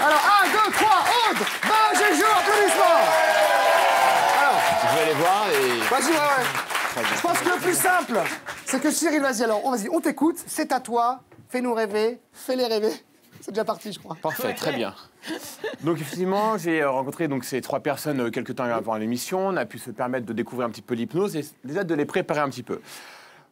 Alors, 1, 2, 3, Aude, Benjejo, applaudissements. Alors, je vais aller voir et... Vas-y, ouais. Je pense que le plus simple, c'est que Cyril, vas-y, alors, on t'écoute, c'est à toi, fais-nous rêver, fais-les rêver. C'est déjà parti, je crois. Parfait, très bien. Donc effectivement, j'ai rencontré donc, ces 3 personnes quelques temps avant l'émission. On a pu se permettre de découvrir un petit peu l'hypnose et déjà de les préparer un petit peu.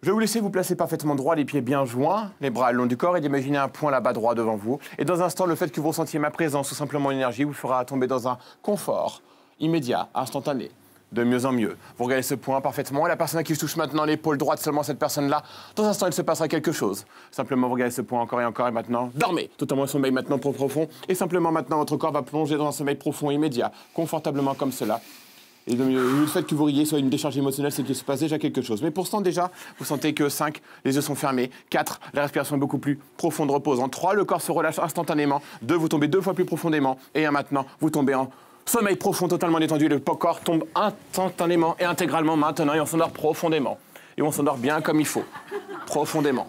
Je vais vous laisser vous placer parfaitement droit, les pieds bien joints, les bras le long du corps et d'imaginer un point là-bas droit devant vous. Et dans un instant, le fait que vous ressentiez ma présence ou simplement l'énergie vous fera tomber dans un confort immédiat, instantané. De mieux en mieux. Vous regardez ce point parfaitement. Et la personne à qui je touche maintenant l'épaule droite, seulement cette personne-là, dans un instant, il se passera quelque chose. Simplement, vous regardez ce point encore et maintenant. Dormez. Totalement un sommeil maintenant profond. Et simplement, maintenant, votre corps va plonger dans un sommeil profond immédiat, confortablement comme cela. Et le fait que vous riez soit une décharge émotionnelle, c'est qu'il se passe déjà quelque chose. Mais pour l'instant, déjà, vous sentez que 5, les yeux sont fermés. 4, la respiration est beaucoup plus profonde, reposante. 3, le corps se relâche instantanément. 2, vous tombez 2 fois plus profondément. Et 1, maintenant, vous tombez en sommeil profond, totalement détendu, le corps tombe instantanément et intégralement maintenant et on s'endort profondément. Et on s'endort bien comme il faut, profondément.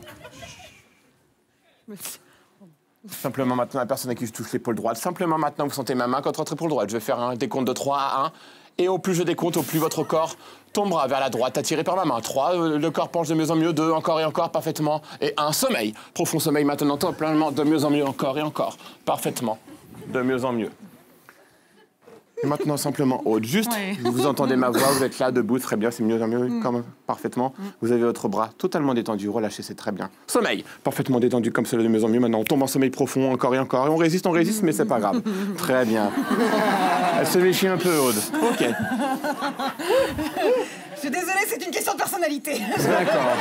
Simplement maintenant, la personne à qui je touche l'épaule droite, simplement maintenant, vous sentez ma main contre votre épaule droite. Je vais faire un décompte de 3 à 1. Et au plus je décompte, au plus votre corps tombera vers la droite, attiré par ma main. 3, le corps penche de mieux en mieux. 2, encore et encore, parfaitement. Et 1, sommeil. Profond sommeil maintenant, pleinement, de mieux en mieux, encore et encore. Parfaitement, de mieux en mieux. Et maintenant, simplement, Aude, juste, vous entendez ma voix, vous êtes là, debout, très bien, c'est mieux en mieux, comme parfaitement. Vous avez votre bras totalement détendu, relâchez, c'est très bien. Sommeil, parfaitement détendu comme cela, de mieux en mieux. Maintenant, on tombe en sommeil profond, encore et encore. Et on résiste, mais c'est pas grave. Très bien. Elle se méfie un peu, Aude. OK. Je suis désolée, c'est une question de personnalité. D'accord.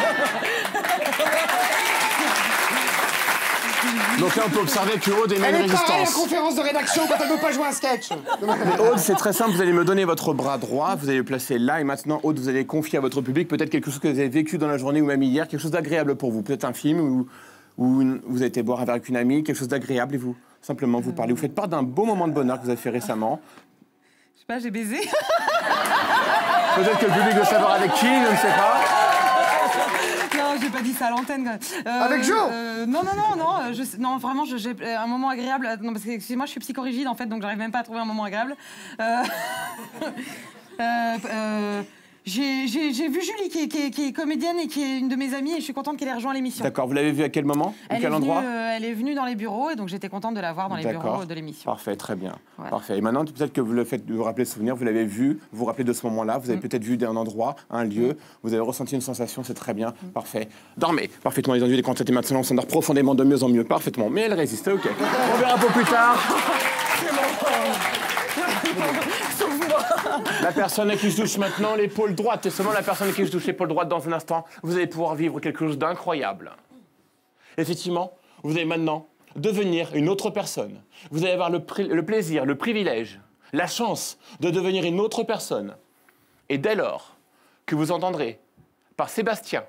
Donc là, on peut observer que Aude émet une résistance. Elle est pareille en conférence de rédaction quand elle ne veut pas jouer un sketch. Mais Aude, c'est très simple. Vous allez me donner votre bras droit, vous allez le placer là. Et maintenant, Aude, vous allez confier à votre public peut-être quelque chose que vous avez vécu dans la journée ou même hier, quelque chose d'agréable pour vous. Peut-être un film ou vous avez été boire avec une amie, quelque chose d'agréable et vous, simplement, vous parlez. Vous faites part d'un beau moment de bonheur que vous avez fait récemment. Je sais pas, j'ai baisé. Peut-être que le public veut savoir avec qui, je ne sais pas. Non, j'ai pas dit ça à l'antenne. Avec Jo Non, non, vraiment, j'ai un moment agréable. Non, parce que, excusez-moi, je suis psychorigide, en fait, donc j'arrive même pas à trouver un moment agréable. J'ai vu Julie, qui est comédienne et qui est une de mes amies, et je suis contente qu'elle ait rejoint l'émission. D'accord, vous l'avez vue à quel moment? À quel endroit? Elle est venue dans les bureaux, et donc j'étais contente de la voir dans les bureaux de l'émission. Parfait, très bien. Ouais. Parfait. Et maintenant, peut-être que vous le faites, vous rappelez le souvenir, vous l'avez vu, vous vous rappelez de ce moment-là, vous avez peut-être vu d'un endroit, un lieu, vous avez ressenti une sensation, c'est très bien, parfait. Dormez, parfaitement détendu, les quantités maintenant, on s'endort profondément, de mieux en mieux, parfaitement. Mais elle résiste, OK. On verra un peu plus tard. La personne à qui je touche maintenant l'épaule droite, et seulement la personne à qui je touche l'épaule droite dans un instant, vous allez pouvoir vivre quelque chose d'incroyable. Effectivement, vous allez maintenant devenir une autre personne. Vous allez avoir le plaisir, le privilège, la chance de devenir une autre personne. Et dès lors que vous entendrez par Sébastien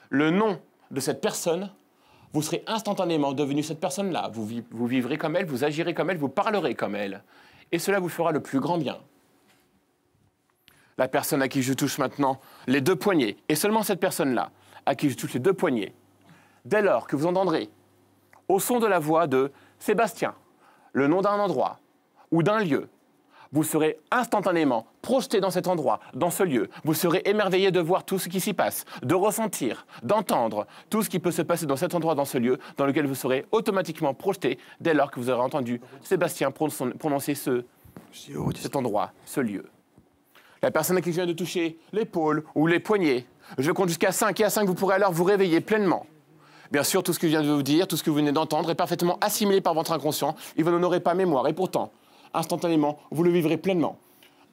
le nom de cette personne, vous serez instantanément devenu cette personne-là. Vous vivrez comme elle, vous agirez comme elle, vous parlerez comme elle. Et cela vous fera le plus grand bien. La personne à qui je touche maintenant les 2 poignets, et seulement cette personne-là, à qui je touche les 2 poignets, dès lors que vous entendrez, au son de la voix de Sébastien, le nom d'un endroit ou d'un lieu, vous serez instantanément projeté dans cet endroit, dans ce lieu. Vous serez émerveillé de voir tout ce qui s'y passe, de ressentir, d'entendre tout ce qui peut se passer dans cet endroit, dans ce lieu, dans lequel vous serez automatiquement projeté dès lors que vous aurez entendu Sébastien prononcer cet endroit, ce lieu. La personne à qui je viens de toucher l'épaule ou les poignets, je compte jusqu'à 5 et à 5, vous pourrez alors vous réveiller pleinement. Bien sûr, tout ce que je viens de vous dire, tout ce que vous venez d'entendre est parfaitement assimilé par votre inconscient et vous n'en aurez pas mémoire. Et pourtant, instantanément, vous le vivrez pleinement.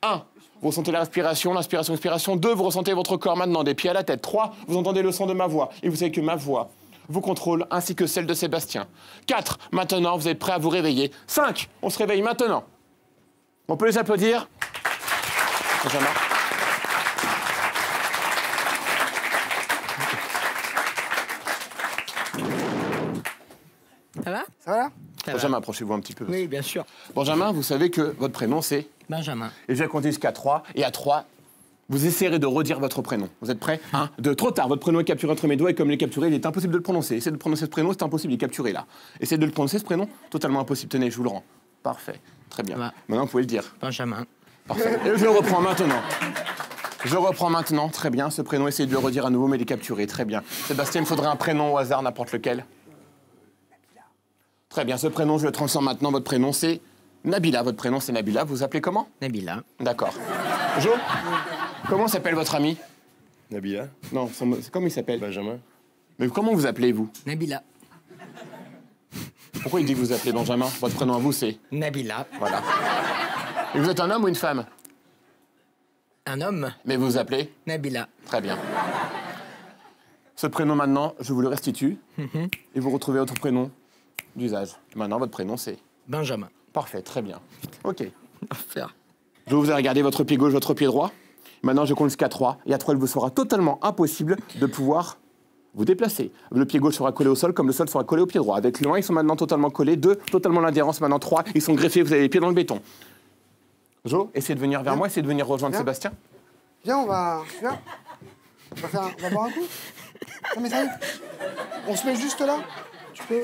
1, vous ressentez la respiration, l'inspiration, l'expiration. 2, vous ressentez votre corps maintenant, des pieds à la tête. 3, vous entendez le son de ma voix et vous savez que ma voix vous contrôle ainsi que celle de Sébastien. 4, maintenant, vous êtes prêt à vous réveiller. 5, on se réveille maintenant. On peut les applaudir? Benjamin. Ça va? Ça va là? Benjamin, approchez-vous un petit peu. Oui, bien sûr. Benjamin, vous savez que votre prénom, c'est? Benjamin. Et je vais compter jusqu'à 3. Et à 3, vous essayerez de redire votre prénom. Vous êtes prêts? 1, 2, trop tard. Votre prénom est capturé entre mes doigts et comme il est capturé, il est impossible de le prononcer. Essayez de prononcer ce prénom, c'est impossible, il est capturé là. Essayez de le prononcer, ce prénom, totalement impossible. Tenez, je vous le rends. Parfait. Très bien. Voilà. Maintenant, vous pouvez le dire. Benjamin. Parfait. Et je le reprends maintenant. Je reprends maintenant. Très bien. Ce prénom, essayez de le redire à nouveau, mais de le capturer. Très bien. Sébastien, il me faudrait un prénom au hasard, n'importe lequel. Très bien. Ce prénom, je le transforme maintenant. Votre prénom, c'est Nabila. Votre prénom, c'est Nabila. Vous vous appelez comment? Nabila. D'accord. Jo, comment s'appelle votre ami? Nabila. Non, comment il s'appelle? Benjamin. Mais comment vous appelez, vous? Nabila. Pourquoi il dit que vous appelez Benjamin? Votre prénom à vous, c'est... Nabila. Voilà. Et vous êtes un homme ou une femme? Un homme. Mais vous vous appelez? Nabila. Très bien. Ce prénom, maintenant, je vous le restitue. Et vous retrouvez votre prénom d'usage. Maintenant, votre prénom, c'est... Benjamin. Parfait, très bien. OK. Faire. Je vous ai regardé votre pied gauche, votre pied droit. Maintenant, je compte jusqu'à 3. Et à 3, il vous sera totalement impossible de pouvoir vous déplacer. Le pied gauche sera collé au sol, comme le sol sera collé au pied droit. Avec l'un, ils sont maintenant totalement collés. 2, totalement l'adhérence. Maintenant, 3, ils sont greffés. Vous avez les pieds dans le béton. Jo, essayez de venir vers moi, essayez de venir rejoindre Viens. Sébastien. Viens, on va... Viens. On va boire un coup. Non mais sérieux. On se met juste là. Tu peux...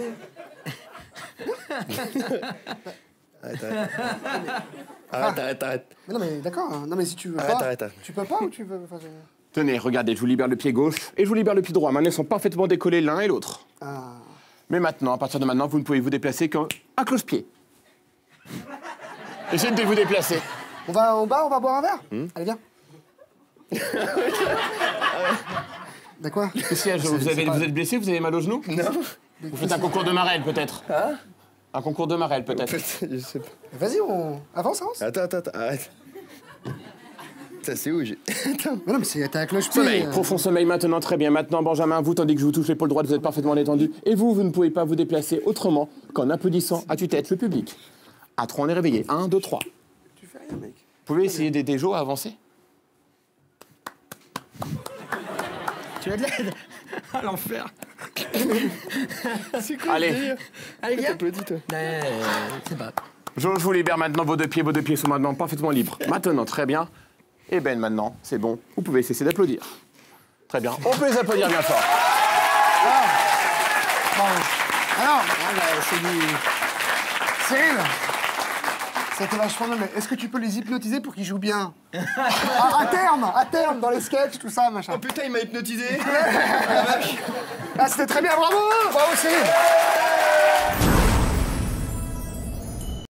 Arrête. Mais non mais d'accord. Hein. Non mais si tu veux Arrête. Tu peux pas ou tu veux... Enfin, Tenez, regardez, je vous libère le pied gauche et je vous libère le pied droit. Maintenant, ils sont parfaitement décollés l'un et l'autre. Ah. Mais maintenant, à partir de maintenant, vous ne pouvez vous déplacer qu'un cloche-pied. Essayez de vous déplacer. On va au bar, on va boire un verre. Allez, viens. De quoi? Vous êtes blessé, vous avez mal au genou? Non. Vous faites un concours de marelle, peut-être? Hein? Un concours de marelle, peut-être? Je sais pas. Vas-y, on... Avance. Attends, arrête. Ça, c'est où j'ai... Attends. Mais non, mais t'as un cloche-pied. Sommeil, profond sommeil maintenant, très bien. Maintenant, Benjamin, vous, tandis que je vous touche l'épaule droite, vous êtes parfaitement détendu. Et vous, vous ne pouvez pas vous déplacer autrement qu'en applaudissant à tue-tête le public. À 3, on est réveillé. 1, 2, 3. Tu fais rien, mec. Vous pouvez essayer d'aider Jo à avancer? Tu as de l'aide. Ah, l'enfer. C'est quoi Allez. le délire? Allez, viens. T'applaudis, toi. C'est pas. Jo, je vous libère maintenant vos deux pieds sont maintenant parfaitement libres. Maintenant, très bien. Et Ben, maintenant, c'est bon. Vous pouvez cesser d'applaudir. Très bien. On peut les applaudir bien fort. Alors, Cyril, c'était vachement bien, mais est-ce que tu peux les hypnotiser pour qu'ils jouent bien? À terme, dans les sketchs, tout ça, machin. Oh putain, il m'a hypnotisé. Ah, c'était très bien, bravo Cyril.